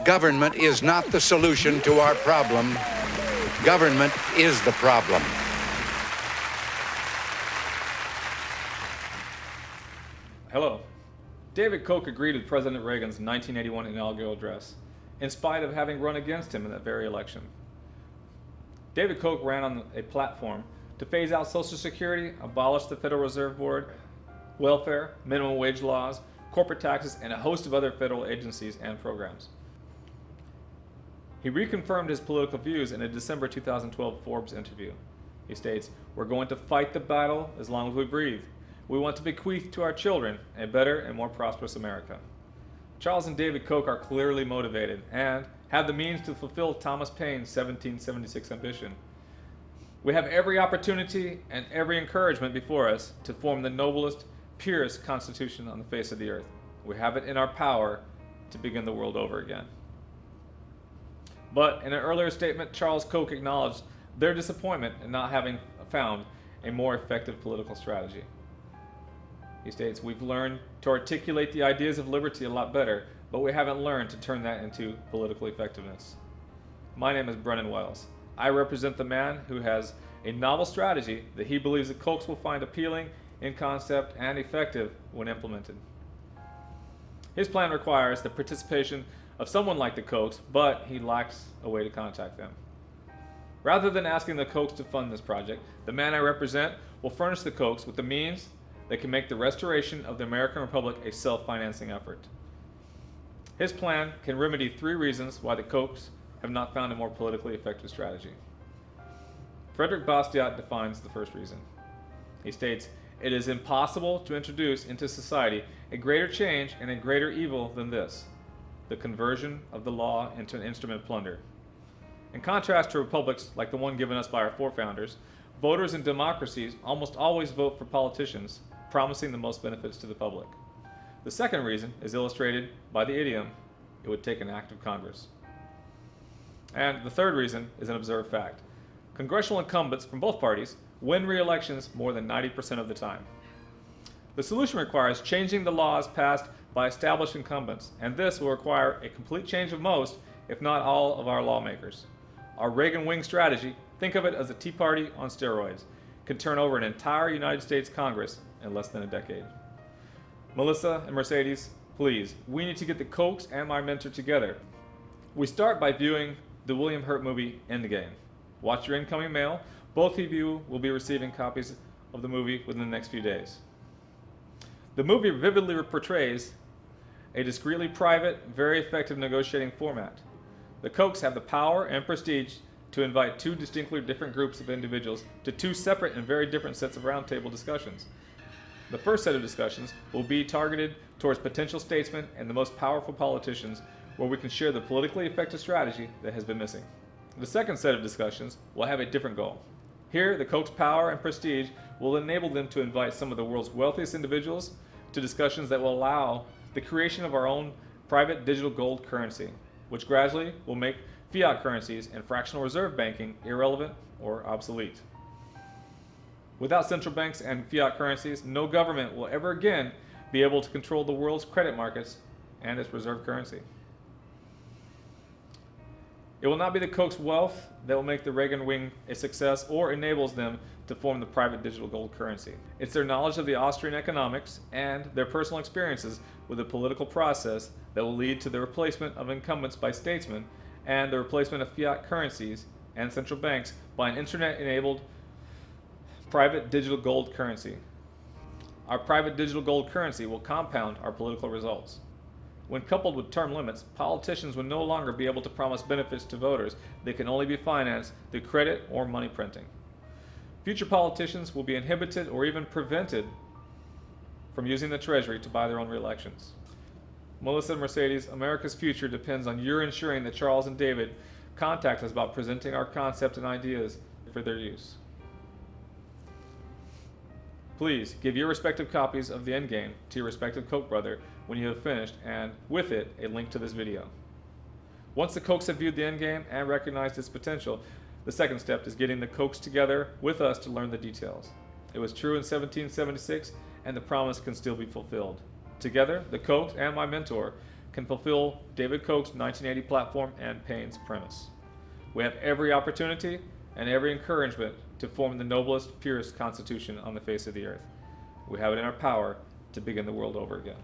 Government is not the solution to our problem. Government is the problem. Hello. David Koch agreed with President Reagan's 1981 inaugural address, in spite of having run against him in that very election. David Koch ran on a platform to phase out Social Security, abolish the Federal Reserve Board, welfare, minimum wage laws, corporate taxes, and a host of other federal agencies and programs. He reconfirmed his political views in a December 2012 Forbes interview. He states, "We're going to fight the battle as long as we breathe. We want to bequeath to our children a better and more prosperous America." Charles and David Koch are clearly motivated and have the means to fulfill Thomas Paine's 1776 ambition. We have every opportunity and every encouragement before us to form the noblest, purest Constitution on the face of the earth. We have it in our power to begin the world over again. But in an earlier statement, Charles Koch acknowledged their disappointment in not having found a more effective political strategy. He states, "We've learned to articulate the ideas of liberty a lot better, but we haven't learned to turn that into political effectiveness." My name is Brennan Wells. I represent the man who has a novel strategy that he believes the Kochs will find appealing in concept and effective when implemented. His plan requires the participation of someone like the Kochs, but he lacks a way to contact them. Rather than asking the Kochs to fund this project, the man I represent will furnish the Kochs with the means that can make the restoration of the American Republic a self-financing effort. His plan can remedy 3 reasons why the Kochs have not found a more politically effective strategy. Frederick Bastiat defines the first reason. He states, "It is impossible to introduce into society a greater change and a greater evil than this, the conversion of the law into an instrument of plunder." In contrast to republics like the one given us by our forefounders, voters in democracies almost always vote for politicians promising the most benefits to the public. The second reason is illustrated by the idiom, "It would take an act of Congress." And the third reason is an observed fact. Congressional incumbents from both parties win re-elections more than 90% of the time. The solution requires changing the laws passed by established incumbents, and this will require a complete change of most, if not all, of our lawmakers. Our Reagan wing strategy, think of it as a Tea Party on steroids, can turn over an entire United States Congress in less than a decade. Melissa and Mercedes, please, we need to get the Kochs and my mentor together. We start by viewing the William Hurt movie Endgame. Watch your incoming mail. Both of you will be receiving copies of the movie within the next few days. The movie vividly portrays a discreetly private, very effective negotiating format. The Kochs have the power and prestige to invite 2 distinctly different groups of individuals to 2 separate and very different sets of roundtable discussions. The first set of discussions will be targeted towards potential statesmen and the most powerful politicians, where we can share the politically effective strategy that has been missing. The second set of discussions will have a different goal. Here, the Koch's power and prestige will enable them to invite some of the world's wealthiest individuals to discussions that will allow the creation of our own private digital gold currency, which gradually will make fiat currencies and fractional reserve banking irrelevant or obsolete. Without central banks and fiat currencies, no government will ever again be able to control the world's credit markets and its reserve currency. It will not be the Koch's wealth that will make the Reagan wing a success or enables them to form the private digital gold currency. It's their knowledge of the Austrian economics and their personal experiences with the political process that will lead to the replacement of incumbents by statesmen and the replacement of fiat currencies and central banks by an internet-enabled private digital gold currency. Our private digital gold currency will compound our political results. When coupled with term limits, politicians will no longer be able to promise benefits to voters. They can only be financed through credit or money printing. Future politicians will be inhibited or even prevented from using the Treasury to buy their own re-elections. Melissa and Mercedes, America's future depends on your ensuring that Charles and David contact us about presenting our concept and ideas for their use. Please give your respective copies of the Endgame to your respective Koch brother when you have finished, and with it, a link to this video. Once the Kochs have viewed the Endgame and recognized its potential, the second step is getting the Kochs together with us to learn the details. It was true in 1776, and the promise can still be fulfilled. Together, the Kochs and my mentor can fulfill David Koch's 1980 platform and Paine's premise. We have every opportunity and every encouragement to form the noblest, purest constitution on the face of the earth. We have it in our power to begin the world over again.